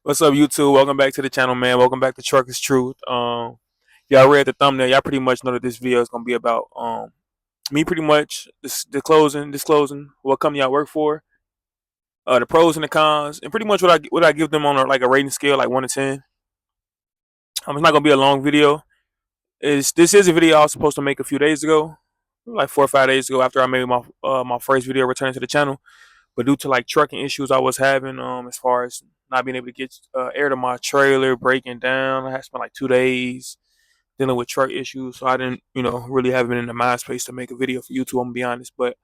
What's up, YouTube? Welcome back to the channel, man. Welcome back to Truck is Truth. Y'all read the thumbnail. Y'all pretty much know that this video is gonna be about me pretty much disclosing what company I work for, the pros and the cons, and pretty much what I give them on like a rating scale, like 1 to 10. It's not gonna be a long video. This is a video I was supposed to make a few days ago, like 4 or 5 days ago, after I made my first video returning to the channel. But due to like trucking issues I was having, as far as not being able to get air to my trailer, breaking down, I had spent like 2 days dealing with truck issues, so I didn't, really haven't been in the mind space to make a video for YouTube. I'm gonna be honest, but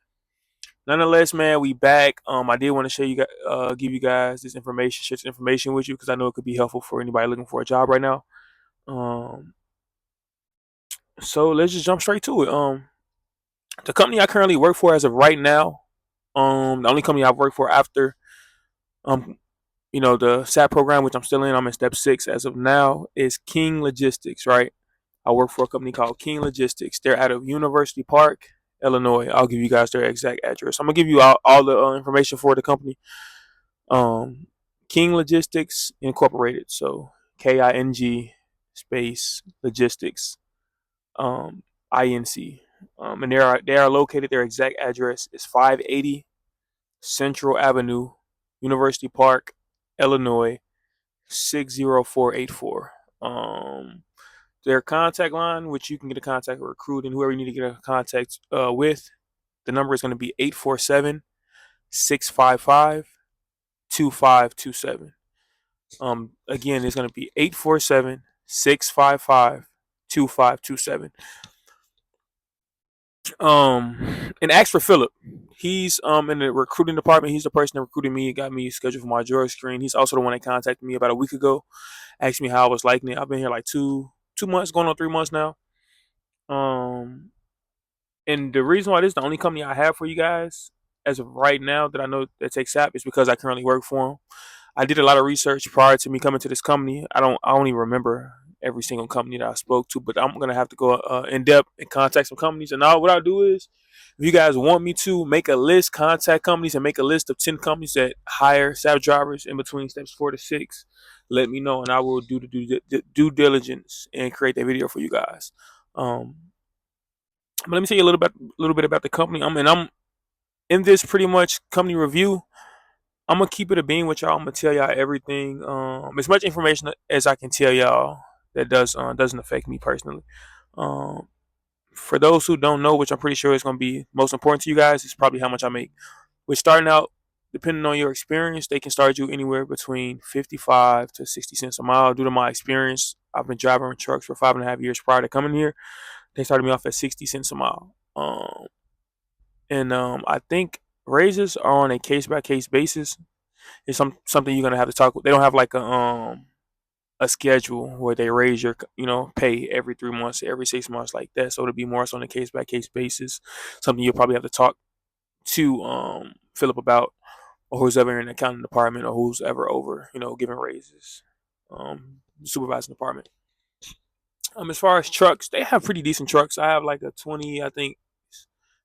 nonetheless, man, we back. I did want to show you guys, give you guys this information, share this information with you because I know it could be helpful for anybody looking for a job right now. Um, so let's just jump straight to it. The company I currently work for as of right now, the only company I've worked for after um the SAP program, which I'm still in. I'm in step 6 as of now. Is King Logistics, right? I work for a company called King Logistics. They're out of University Park, Illinois. I'll give you guys their exact address. I'm gonna give you all the information for the company. Um, King Logistics Incorporated. So KING space logistics INC. And they are located. Their exact address is 580 Central Avenue, University Park, Illinois 60484. Their contact line, which you can get a contact with recruit and whoever you need to get a contact with, the number is going to be 847 655 2527. Again, it's going to be 847 655 2527. And ask for Philip. He's in the recruiting department. He's the person that recruited me, got me scheduled for my drug screen. He's also the one that contacted me about a week ago, asked me how I was liking it. I've been here like two months, going on 3 months now. Um, and the reason why this is the only company I have for you guys as of right now that I know that takes SAP is because I currently work for them. I did a lot of research prior to me coming to this company. I don't even remember every single company that I spoke to, but I'm gonna have to go in depth and contact some companies. And now what I'll do is, if you guys want me to make a list, contact companies and make a list of 10 companies that hire SAP drivers in between steps 4 to 6. Let me know, and I will do the due diligence and create that video for you guys. Um, but let me tell you a little bit about the company. I'm in this pretty much company review. I'm gonna keep it a bean with y'all. I'm gonna tell y'all everything, as much information as I can tell y'all that doesn't affect me personally. Um, for those who don't know, which I'm pretty sure is gonna be most important to you guys, is probably how much I make. Which starting out, depending on your experience, they can start you anywhere between 55 to 60 cents a mile. Due to my experience, I've been driving trucks for 5.5 years prior to coming here. They started me off at 60 cents a mile. And I think raises are on a case by case basis. It's something you're gonna have to talk. They don't have like a schedule where they raise your pay every 3 months, every 6 months like that. So it'll be more so on a case by case basis. Something you'll probably have to talk to Philip about, or who's ever in the accounting department, or who's ever over giving raises, supervising department. As far as trucks, they have pretty decent trucks. I have like a 20, I think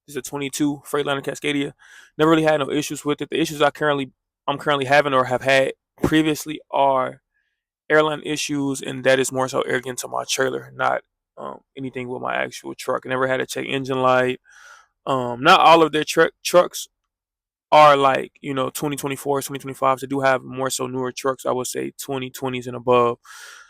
it's a 22 Freightliner Cascadia. Never really had no issues with it. The issues I'm currently having or have had previously are airline issues, and that is more so arrogant to my trailer, not anything with my actual truck. I never had to check engine light. Not all of their trucks are like 2024s, 2025s. They do have more so newer trucks. I would say 2020s and above.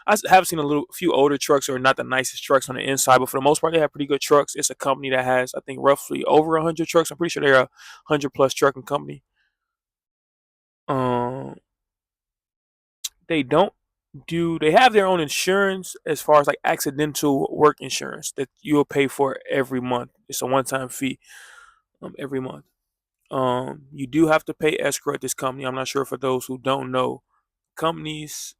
I have seen few older trucks or not the nicest trucks on the inside, but for the most part, they have pretty good trucks. It's a company that has, I think, roughly over 100 trucks. I'm pretty sure they're a 100 plus trucking company. Um, they don't they have their own insurance as far as like accidental work insurance that you'll pay for every month. It's a one-time fee every month. You do have to pay escrow at this company. I'm not sure, for those who don't know, companies,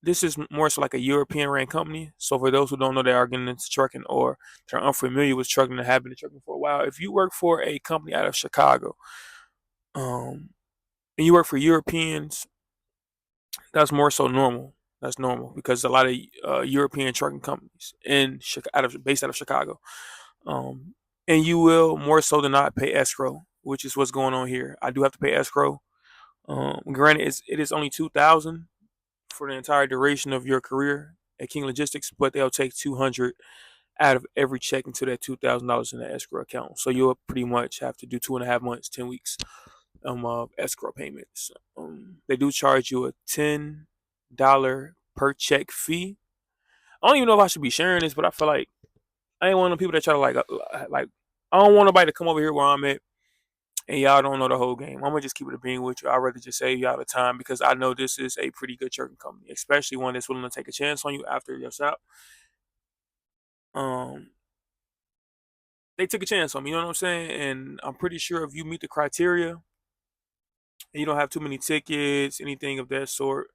this is more so like a European ran company. So for those who don't know, they are getting into trucking or they're unfamiliar with trucking and have been in trucking for a while. If you work for a company out of Chicago, um, and you work for Europeans, that's more so normal. That's normal because a lot of European trucking companies based out of Chicago, um, and you will more so than not pay escrow, which is what's going on here. I do have to pay escrow. Granted, it is only 2,000 for the entire duration of your career at King Logistics, but they'll take 200 out of every check into that $2,000 in the escrow account. So you'll pretty much have to do 2.5 months, 10 weeks escrow payments. They do charge you a $10 per check fee. I don't even know if I should be sharing this, but I feel like I ain't one of the people that try to like. I don't want nobody to come over here where I'm at and y'all don't know the whole game. I'm gonna just keep it a being with you. I'd rather just save y'all the time because I know this is a pretty good trucking company, especially one that's willing to take a chance on you after your stop. Um, they took a chance on me, you know what I'm saying? And I'm pretty sure if you meet the criteria and you don't have too many tickets, anything of that sort,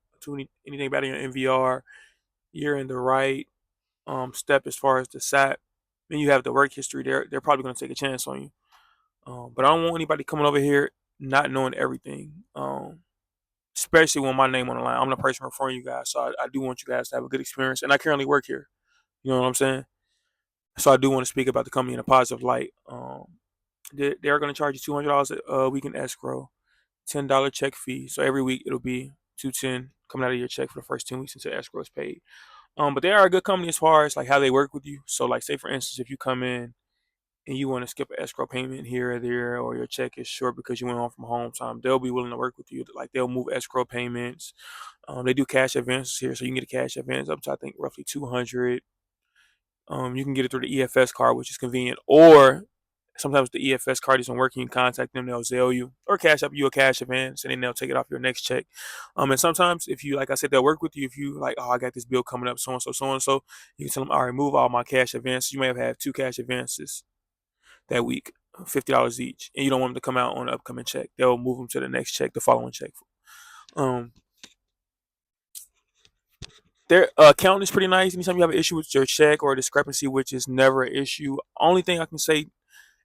anything bad in your NVR, you're in the right step as far as the SAP, and you have the work history. They're probably gonna take a chance on you. But I don't want anybody coming over here not knowing everything. Especially when my name on the line. I'm the person referring you guys, so I do want you guys to have a good experience. And I currently work here. You know what I'm saying? So I do want to speak about the company in a positive light. They're going to charge you $200 a week in escrow, $10 check fee. So every week it'll be 210 coming out of your check for the first 10 weeks until escrow is paid. But they are a good company as far as like how they work with you. So like say for instance, if you come in and you want to skip an escrow payment here or there, or your check is short because you went home from home time, they'll be willing to work with you. Like they'll move escrow payments. They do cash advances here, so you can get a cash advance up to I think roughly 200. You can get it through the EFS card, which is convenient, or sometimes the EFS card isn't working. You contact them, they'll Zelle you or cash up you a cash advance, and then they'll take it off your next check. And sometimes if you like I said, they'll work with you. If you like, oh, I got this bill coming up, so and so, so and so, you can tell them, all right, move all my cash advances. You may have had two cash advances that week, $50 each, and you don't want them to come out on an upcoming check. They'll move them to the next check, the following check. Um, their accounting is pretty nice. Anytime you have an issue with your check or a discrepancy, which is never an issue, only thing I can say,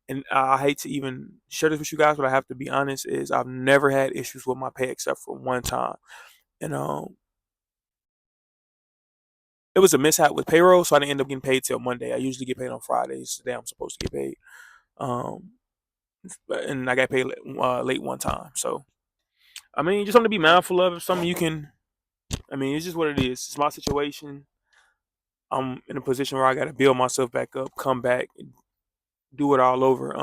and I hate to even share this with you guys, but I have to be honest, is I've never had issues with my pay except for one time, and it was a mishap with payroll, so I didn't end up getting paid till Monday. I usually get paid on Fridays, the day I'm supposed to get paid. Um, and I got paid late one time, so I mean, just something to be mindful of. Something you can. I mean, it's just what it is. It's my situation. I'm in a position where I got to build myself back up, come back, and do it all over.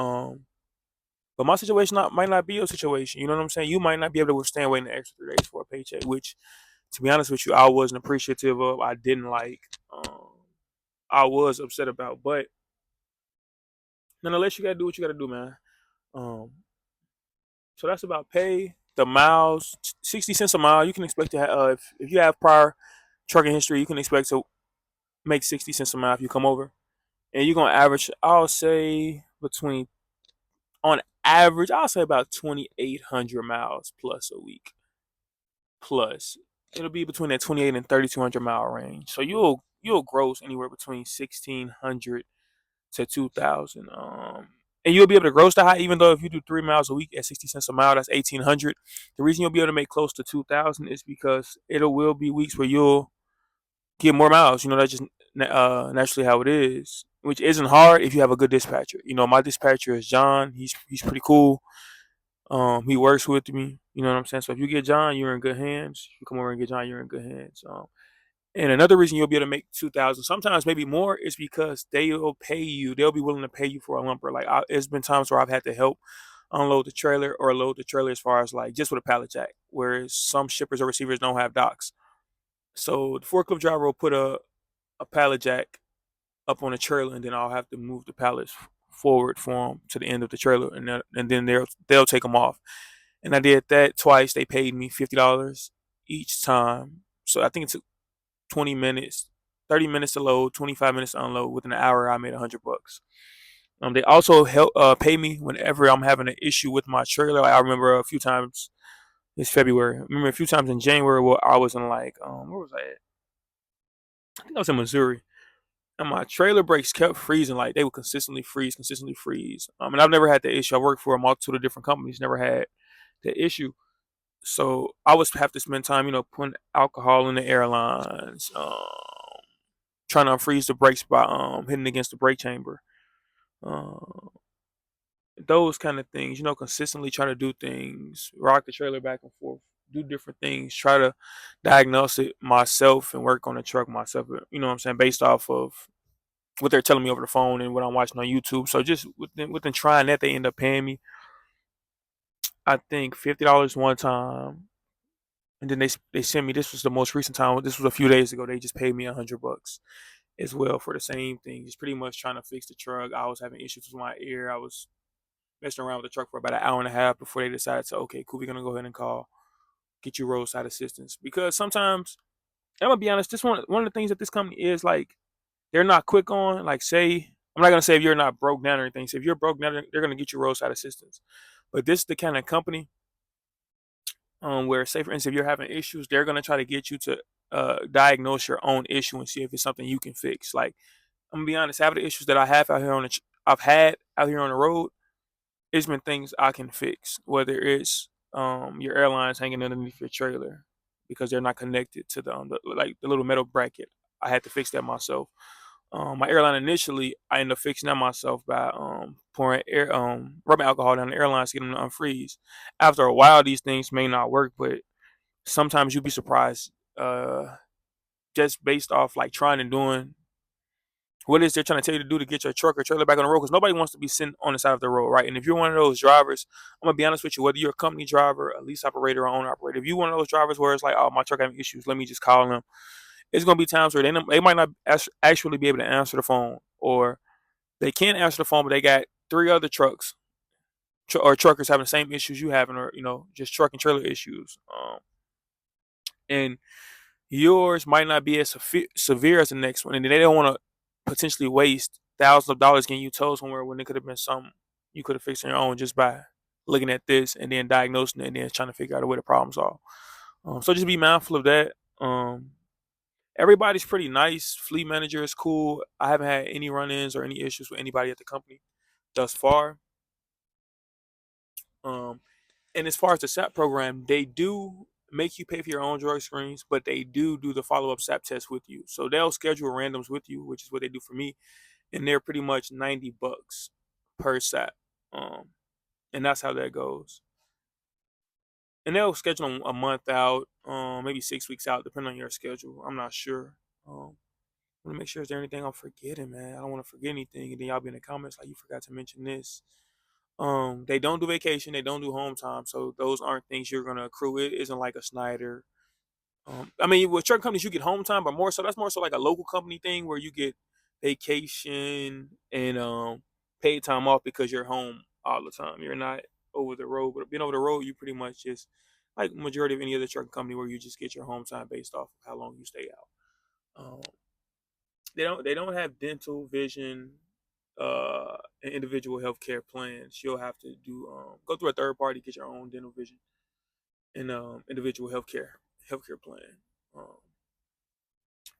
But my situation might not be your situation. You know what I'm saying? You might not be able to withstand waiting the extra 3 days for a paycheck, which, to be honest with you, I wasn't appreciative of. I didn't like. I was upset about. But nonetheless, you got to do what you got to do, man. Um, so that's about pay. The miles, 60 cents a mile. You can expect to have if you have prior trucking history, you can expect to make 60 cents a mile if you come over, and you're gonna average. I'll say between on average, I'll say about 2,800 miles plus a week. Plus, it'll be between that 28 and 3,200 mile range. So you'll gross anywhere between 1,600 to 2,000. And you'll be able to gross the high, even though if you do 3 miles a week at 60 cents a mile, that's 1,800. The reason you'll be able to make close to 2,000 is because it will be weeks where you'll get more miles. You know, that's just naturally how it is, which isn't hard if you have a good dispatcher. You know, my dispatcher is John. He's pretty cool. He works with me. You know what I'm saying? So if you get John, you're in good hands. If you come over and get John, you're in good hands. And another reason you'll be able to make 2,000, sometimes maybe more, is because they'll pay you. They'll be willing to pay you for a lumper. Like it's been times where I've had to help unload the trailer or load the trailer as far as like just with a pallet jack, whereas some shippers or receivers don't have docks. So the forklift driver will put a pallet jack up on a trailer, and then I'll have to move the pallets forward for them to the end of the trailer, and then they'll take them off. And I did that twice. They paid me $50 each time. So I think it took 20 minutes, 30 minutes to load, 25 minutes to unload. Within an hour, I made $100. They also help pay me whenever I'm having an issue with my trailer. Like, I remember a few times this February. I remember a few times in January where I was in like where was I at? I think I was in Missouri, and my trailer brakes kept freezing. Like they would consistently freeze, consistently freeze. And I've never had the issue. I worked for a multitude of different companies, never had the issue. So I was have to spend time, putting alcohol in the airlines, trying to unfreeze the brakes by hitting against the brake chamber. Uh, those kind of things. Consistently try to do things, rock the trailer back and forth, do different things, try to diagnose it myself and work on the truck myself. You know what I'm saying? Based off of what they're telling me over the phone and what I'm watching on YouTube. So just within trying that, they end up paying me, I think, $50 one time, and then they sent me. This was the most recent time. This was a few days ago. They just paid me $100 as well for the same thing. Just pretty much trying to fix the truck. I was having issues with my ear. I was messing around with the truck for about an hour and a half before they decided to, okay, cool, we're gonna go ahead and get you roadside assistance. Because sometimes, I'm gonna be honest, this one of the things that this company is like, they're not quick on. Like, say, I'm not gonna say if you're not broke down or anything. So if you're broke down, they're gonna get you roadside assistance. But this is the kind of company where, say for instance, if you're having issues, they're gonna try to get you to diagnose your own issue and see if it's something you can fix. Like, I'm gonna be honest, half of the issues that I've had out here on the road, it's been things I can fix. Whether it's your airlines hanging underneath your trailer because they're not connected to the little metal bracket. I had to fix that myself. My airline initially, I ended up fixing that myself by pouring rubbing alcohol down the airlines to get them to unfreeze. After a while, these things may not work, but sometimes you'd be surprised, just based off like trying and doing what it is they're trying to tell you to do to get your truck or trailer back on the road. Because nobody wants to be sitting on the side of the road, right? And if you're one of those drivers, I'm gonna be honest with you, whether you're a company driver, a lease operator, or owner operator, if you're one of those drivers where it's like, oh, my truck having issues, let me just call them. It's gonna be times where they might not actually be able to answer the phone, or they can answer the phone, but they got three other trucks or truckers having the same issues you having, or just truck and trailer issues. And yours might not be as severe as the next one, and they don't want to potentially waste thousands of dollars getting you towed somewhere when it could have been something you could have fixed on your own just by looking at this and then diagnosing it and then trying to figure out where the problems are. So just be mindful of that. Everybody's pretty nice. Fleet manager is cool. I haven't had any run-ins or any issues with anybody at the company thus far. Um, and as far as the SAP program, they do make you pay for your own drug screens, but they do the follow-up SAP test with you. So they'll schedule randoms with you, which is what they do for me, and they're pretty much $90 per SAP. Um, and that's how that goes. And they'll schedule them a month out, maybe 6 weeks out, depending on your schedule. I'm not sure. I want to make sure, is there anything I'm forgetting, man? I don't want to forget anything, and then y'all be in the comments like, you forgot to mention this. They don't do vacation, they don't do home time, so those aren't things you're gonna accrue. It isn't like a Snyder. I mean, with certain companies you get home time, but that's more so like a local company thing where you get vacation and paid time off because you're home all the time. You're not over the road, but being over the road, you pretty much just like majority of any other trucking company where you just get your home time based off of how long you stay out. They don't have dental, vision, and individual healthcare plans. You'll have to do go through a third party, get your own dental, vision, and individual healthcare plan. Um,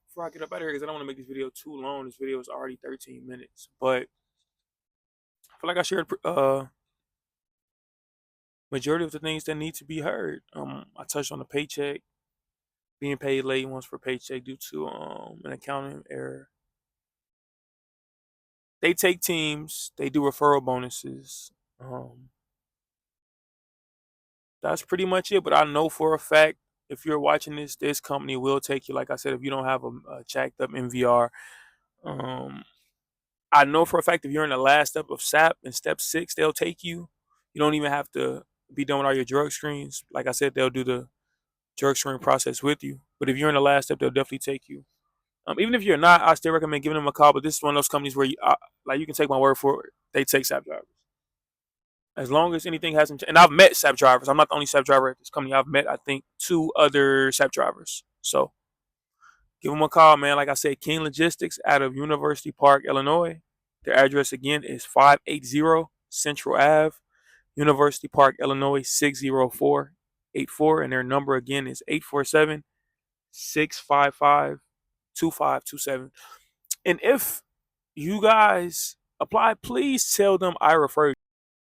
Before I get up out of here, because I don't want to make this video too long. This video is already 13 minutes, but I feel like I shared majority of the things that need to be heard. I touched on the paycheck, being paid late once for paycheck due to an accounting error. They take teams. They do referral bonuses. That's pretty much it. But I know for a fact, if you're watching this company will take you. Like I said, if you don't have a jacked up MVR, um, I know for a fact if you're in the last step of SAP in step 6, they'll take you. You don't even have to be done with all your drug screens. Like I said, they'll do the drug screen process with you. But if you're in the last step, they'll definitely take you. Even if you're not, I still recommend giving them a call. But this is one of those companies where you can take my word for it. They take SAP drivers. As long as anything hasn't, and I've met SAP drivers. I'm not the only SAP driver at this company. I've met, I think, 2 other SAP drivers. So give them a call, man. Like I said, King Logistics out of University Park, Illinois. Their address again is 580 Central Ave, University Park, Illinois 60484. And their number again is 847-655-2527. And if you guys apply, please tell them I referred